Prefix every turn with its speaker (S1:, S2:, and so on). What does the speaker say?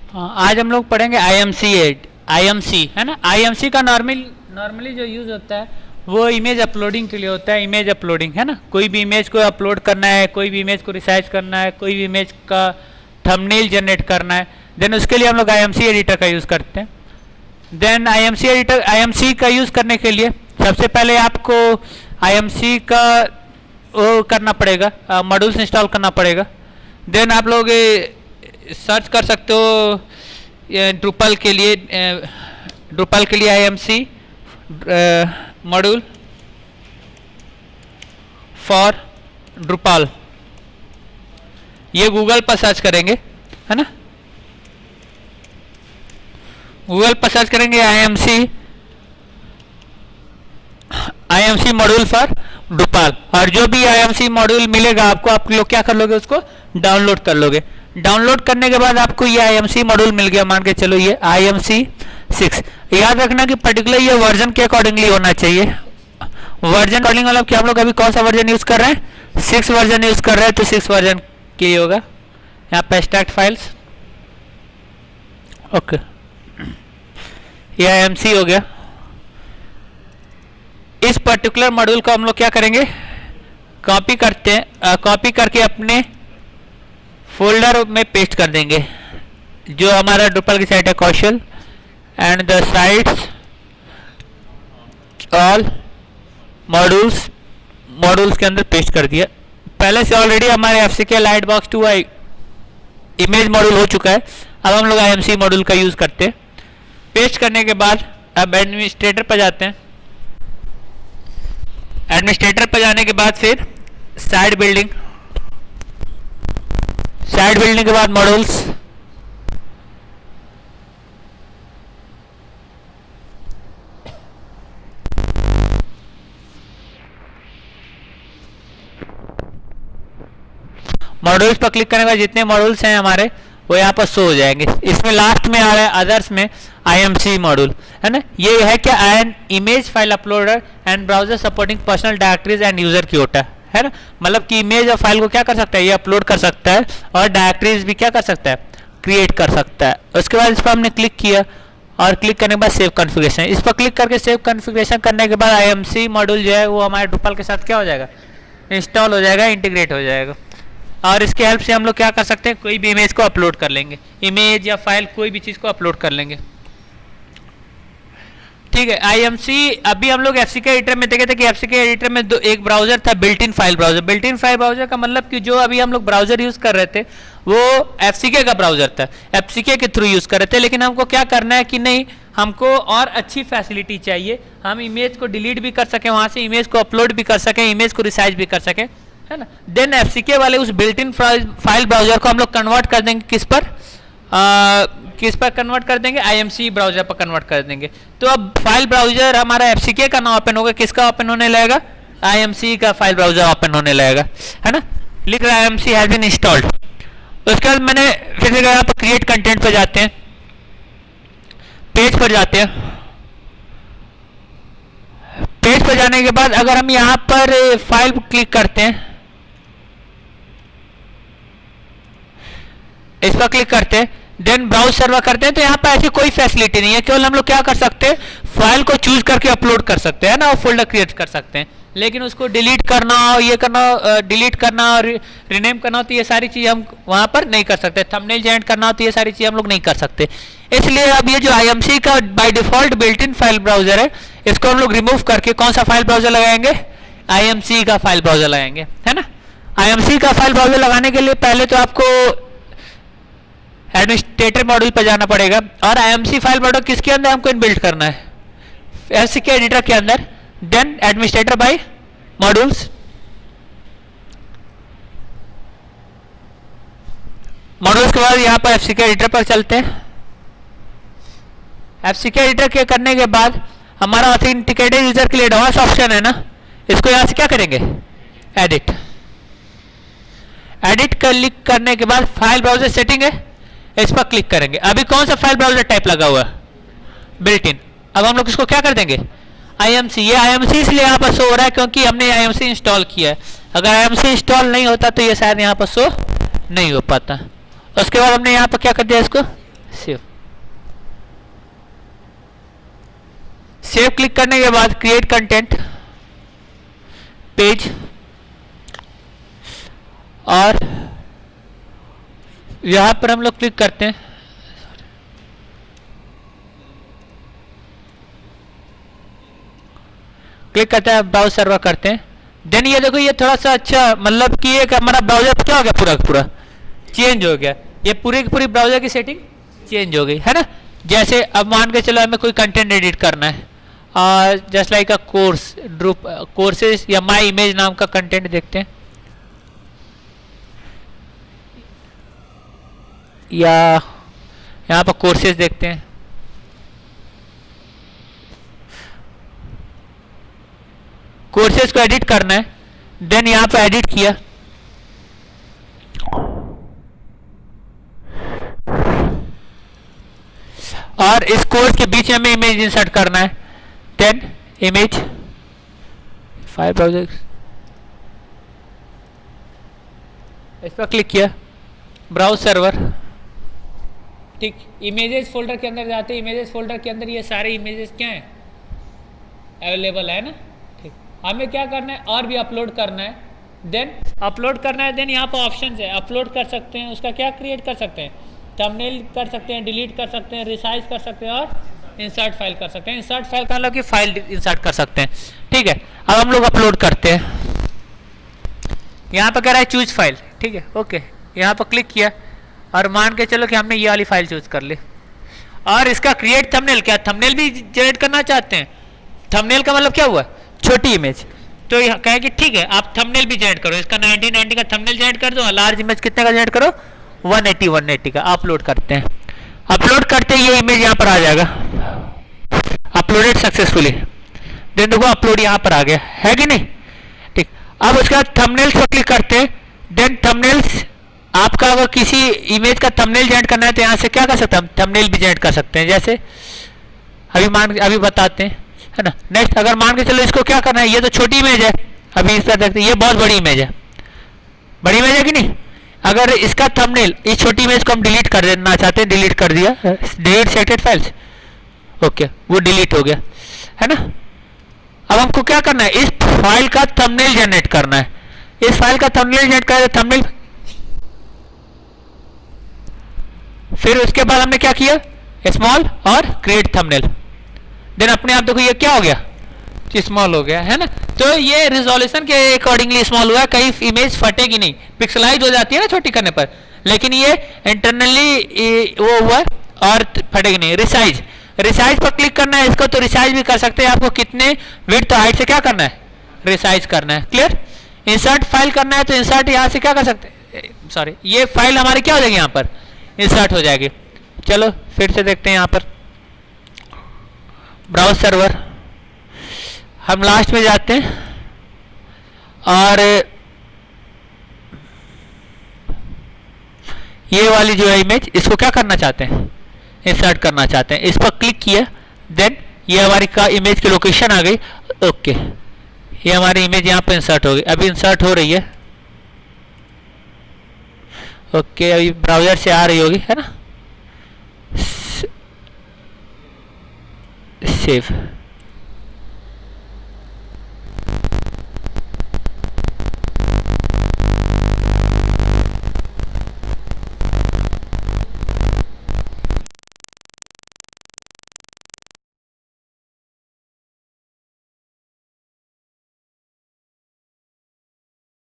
S1: आज हम लोग पढ़ेंगे IMC है ना। IMC का नॉर्मली जो यूज़ होता है वो इमेज अपलोडिंग के लिए होता है। इमेज अपलोडिंग है ना, कोई भी इमेज को अपलोड करना है, कोई भी इमेज को रिसाइज करना है, कोई भी इमेज का थंबनेल जनरेट करना है, देन उसके लिए हम लोग IMC एडिटर का यूज़ करते हैं। देन IMC का यूज़ करने के लिए सबसे पहले आपको IMC का वो करना पड़ेगा, मॉड्यूल्स इंस्टॉल करना पड़ेगा। देन आप लोग सर्च कर सकते हो ड्रुपल के लिए IMC मॉड्यूल फॉर ड्रुपल, ये गूगल पर सर्च करेंगे है ना। गूगल पर सर्च करेंगे IMC मॉड्यूल फॉर ड्रुपल, और जो भी IMC मॉड्यूल मिलेगा आपको, आप लोग क्या कर लोगे, उसको डाउनलोड कर लोगे। डाउनलोड करने के बाद आपको ये IMC मॉड्यूल मिल गया, मान के चलो ये IMC 6। याद रखना कि पर्टिकुलर ये वर्जन के अकॉर्डिंगली होना चाहिए। वर्जन अकॉर्डिंग मतलब कि हम लोग अभी कौन सा वर्जन यूज कर रहे हैं, 6 वर्जन यूज कर रहे हैं, तो 6 वर्जन के होगा। यहाँ पे एक्सट्रैक्ट फाइल्स, ओके, ये IMC हो गया। इस पर्टिकुलर मॉड्यूल को हम लोग क्या करेंगे, कॉपी करते हैं, कॉपी करके अपने फोल्डर में पेस्ट कर देंगे। जो हमारा ड्रुपल की साइट है Kaushal and the sites all modules के अंदर पेस्ट कर दिया। पहले से ऑलरेडी हमारे FCK लाइटबॉक्स 2 इमेज मॉड्यूल हो चुका है। अब हम लोग IMC मॉड्यूल का यूज करते हैं। पेस्ट करने के बाद अब एडमिनिस्ट्रेटर पर जाते हैं। एडमिनिस्ट्रेटर पर जाने के बाद फिर साइड बिल्डिंग के बाद मॉड्यूल्स, मॉड्यूल्स पर क्लिक करने के बाद जितने मॉड्यूल्स हैं हमारे वो यहाँ पर शो हो जाएंगे। इसमें लास्ट में आ रहा है अदर्स में IMC मॉड्यूल है ना। ये है क्या, an image file uploader and browser supporting personal directories and user की होता है ना। मतलब कि इमेज और फाइल को क्या कर सकता है, ये अपलोड कर सकता है, और डायरेक्टरीज भी क्या कर सकता है, क्रिएट कर सकता है। उसके बाद इस पर हमने क्लिक किया, और क्लिक करने के बाद सेव कॉन्फ़िगरेशन, इस पर क्लिक करके सेव कॉन्फ़िगरेशन करने के बाद IMC मॉड्यूल जो है वो हमारे ड्रुपल के साथ क्या हो जाएगा, इंस्टॉल हो जाएगा, इंटीग्रेट हो जाएगा। और इसके हेल्प से हम लोग क्या कर सकते हैं, कोई भी इमेज को अपलोड कर लेंगे, इमेज या फाइल कोई भी चीज़ को अपलोड कर लेंगे। ठीक है। IMC अभी हम लोग FCK एडिटर में देखे थे कि FCK एडिटर में एक ब्राउजर था, built in file browser. Built in file browser का मतलब कि जो अभी हम लोग ब्राउजर यूज कर रहे थे वो FCK का ब्राउजर था, FCK के थ्रू यूज कर रहे थे। लेकिन हमको क्या करना है कि नहीं, हमको और अच्छी फैसिलिटी चाहिए, हम इमेज को डिलीट भी कर सकें, वहां से इमेज को अपलोड भी कर सकें, इमेज को रिसाइज भी कर सकें, है ना। देन FCK वाले उस बिल्ट इन फाइल ब्राउजर को हम लोग कन्वर्ट कर देंगे किस पर कन्वर्ट कर देंगे, IMC ब्राउजर पर कन्वर्ट कर देंगे। तो अब फाइल ब्राउजर हमारा FCK का ना ओपन होगा, किसका ओपन होने लगेगा, IMC का फाइल ब्राउजर ओपन होने लगेगा, है ना। लिख रहा है IMC हैज बीन इंस्टॉल्ड। उसके बाद मैंने फिर से यहाँ पर क्रिएट कंटेंट पर जाते हैं, पेज पर जाते हैं। पेज पर जाने के बाद अगर हम यहाँ पर फाइल क्लिक करते हैं, इस पर क्लिक करते हैं, देन ब्राउज सर्वर करते हैं, तो यहाँ पर ऐसी कोई फैसिलिटी नहीं है। केवल हम लोग क्या कर सकते हैं, फाइल को चूज करके अपलोड कर सकते हैं ना, और फोल्डर क्रिएट कर सकते हैं। लेकिन उसको डिलीट करना हो, ये करना, डिलीट करना और रिनेम करना हो, तो ये सारी चीज़ हम वहाँ पर नहीं कर सकते। थंबनेल जनरेट करना हो तो ये सारी चीज़ हम लोग नहीं कर सकते। इसलिए अब ये जो IMC का by default built in file browser है, इसको हम लोग रिमूव करके कौन सा फाइल ब्राउजर लगाएंगे, IMC का फाइल ब्राउजर लगाएंगे, है ना। IMC का फाइल ब्राउजर लगाने के लिए पहले तो आपको एडमिनिस्ट्रेटर मॉड्यूल पर जाना पड़ेगा, और IMC फाइल ब्राउजर किसके अंदर हमको इनबिल्ट करना है, FCK एडिटर के अंदर। Then administrator by modules, modules के बाद यहाँ पर FCK एडिटर पर चलते हैं। FCK एडिटर के करने के बाद हमारा ऑथेंटिकेटेड यूजर के लिए एडवांस ऑप्शन है ना, इसको यहाँ से क्या करेंगे, एडिट क्लिक करने के बाद फाइल ब्राउजर सेटिंग है, इस पर क्लिक करेंगे। अभी कौन सा फाइल ब्राउजर टाइप लगा हुआ है, बिल्ट इन। अब हम लोग इसको क्या कर देंगे, IMC। ये IMC इसलिए यहाँ पर शो हो रहा है क्योंकि हमने IMC इंस्टॉल किया है। अगर IMC इंस्टॉल नहीं होता तो ये शायद यहाँ पर शो नहीं हो पाता। उसके बाद हमने यहाँ पर क्या कर दिया, इसको सेव क्लिक करने के बाद क्रिएट कंटेंट पेज, और यहां पर हम लोग क्लिक करते हैं, क्लिक करते हैं, ब्राउज सर्वर करते हैं। देन ये देखो ये थोड़ा सा अच्छा मतलब कि एक हमारा ब्राउजर क्या हो गया, पूरा पूरा चेंज हो गया, ये पूरी की पूरी ब्राउजर की सेटिंग चेंज हो गई है ना। जैसे अब मान के चलो हमें कोई कंटेंट एडिट करना है, just like a course drupe courses या माई इमेज नाम का कंटेंट देखते हैं, या यहाँ पर कोर्सेज देखते हैं। कोर्सेज को एडिट करना है, देन यहां पे एडिट किया, और इस कोर्स के बीच में हमें इमेज इंसर्ट करना है। देन इमेज फाइल प्रोजेक्ट, इस पर क्लिक किया, ब्राउज सर्वर, ठीक। इमेजेस फोल्डर के अंदर जाते हैं, इमेजेस फोल्डर के अंदर ये सारे इमेजेस क्या हैं, अवेलेबल है ना, ठीक। हमें क्या करना है, और भी अपलोड करना है, देन अपलोड करना है, देन यहाँ पर ऑप्शन है, अपलोड कर सकते हैं, उसका क्या क्रिएट कर सकते हैं, थंबनेल कर सकते हैं, डिलीट कर सकते हैं, रिसाइज कर सकते हैं, और इंसर्ट फाइल कर सकते हैं। इंसर्ट फाइल का मतलब कि फाइल इंसर्ट कर सकते हैं, ठीक है। अब हम लोग अपलोड करते हैं, यहाँ पर कह रहा है चूज फाइल, ठीक है, ओके। यहाँ पर क्लिक किया, और मान के चलो कि हमने ये वाली फाइल चूज कर ली, और इसका क्रिएट थंबनेल, क्या थंबनेल भी जनरेट करना चाहते हैं, थंबनेल का मतलब क्या हुआ, छोटी इमेज, तो कहे कि ठीक है आप थंबनेल भी जनरेट करो, इसका 1990 का थंबनेल जनरेट कर दो, लार्ज इमेज कितने का जनरेट करो, 180 का। अपलोड करते हैं, अपलोड करते ही ये इमेज यहाँ पर आ जाएगा, अपलोडेड सक्सेसफुली। देन देखो अपलोड यहाँ पर आ गया है कि नहीं, ठीक। अब उसके बाद थंबनेल्स पर क्लिक करते हैं, देन थंबनेल्स आपका अगर किसी इमेज का थंबनेल जनरेट करना है तो यहाँ से क्या कर सकते हैं, थंबनेल भी जनरेट कर सकते हैं, जैसे अभी बताते हैं, है ना। नेक्स्ट अगर मान के चलो इसको क्या करना है, ये तो छोटी इमेज है, अभी इस पर देखते हैं, ये बहुत बड़ी इमेज है, बड़ी इमेज है कि नहीं। अगर इसका थंबनेल, इस छोटी इमेज को हम डिलीट कर देना चाहते हैं, डिलीट कर दिया, डिलीट सेलेक्टेड फाइल्स, ओके, वो डिलीट हो गया, है ना। अब हमको क्या करना है, इस फाइल का थंबनेल जनरेट करना है, इस फाइल का थंबनेल जनरेट कर, थंबनेल, फिर उसके बाद हमने क्या किया, स्मॉल और क्रिएट थंबनेल, देन अपने आप देखो ये क्या हो गया, स्मॉल हो गया, है ना। तो ये रिजोल्यूशन के अकॉर्डिंगली स्मॉल हुआ, कहीं इमेज फटेगी नहीं, पिक्सलाइज हो जाती है ना छोटी करने पर, लेकिन ये इंटरनली वो हुआ और फटेगी नहीं। रिसाइज, रिसाइज पर क्लिक करना है इसको, तो रिसाइज भी कर सकते हैं, आपको कितने विड्थ तो हाइट से क्या करना है, रिसाइज करना है, क्लियर। इंसर्ट फाइल करना है तो इंसर्ट यहाँ से क्या कर सकते हैं, सॉरी ये फाइल हमारी क्या हो जाएगी, यहाँ पर इंसर्ट हो जाएगी। चलो फिर से देखते हैं, यहाँ पर ब्राउज सर्वर, हम लास्ट में जाते हैं, और ये वाली जो है इमेज, इसको क्या करना चाहते हैं, इंसर्ट करना चाहते हैं, इस पर क्लिक किया, देन ये हमारी का इमेज की लोकेशन आ गई, ओके, ये हमारी इमेज यहाँ पे इंसर्ट हो गई, अभी इंसर्ट हो रही है, ओके, अभी ब्राउजर से आ रही होगी, है ना। सेव।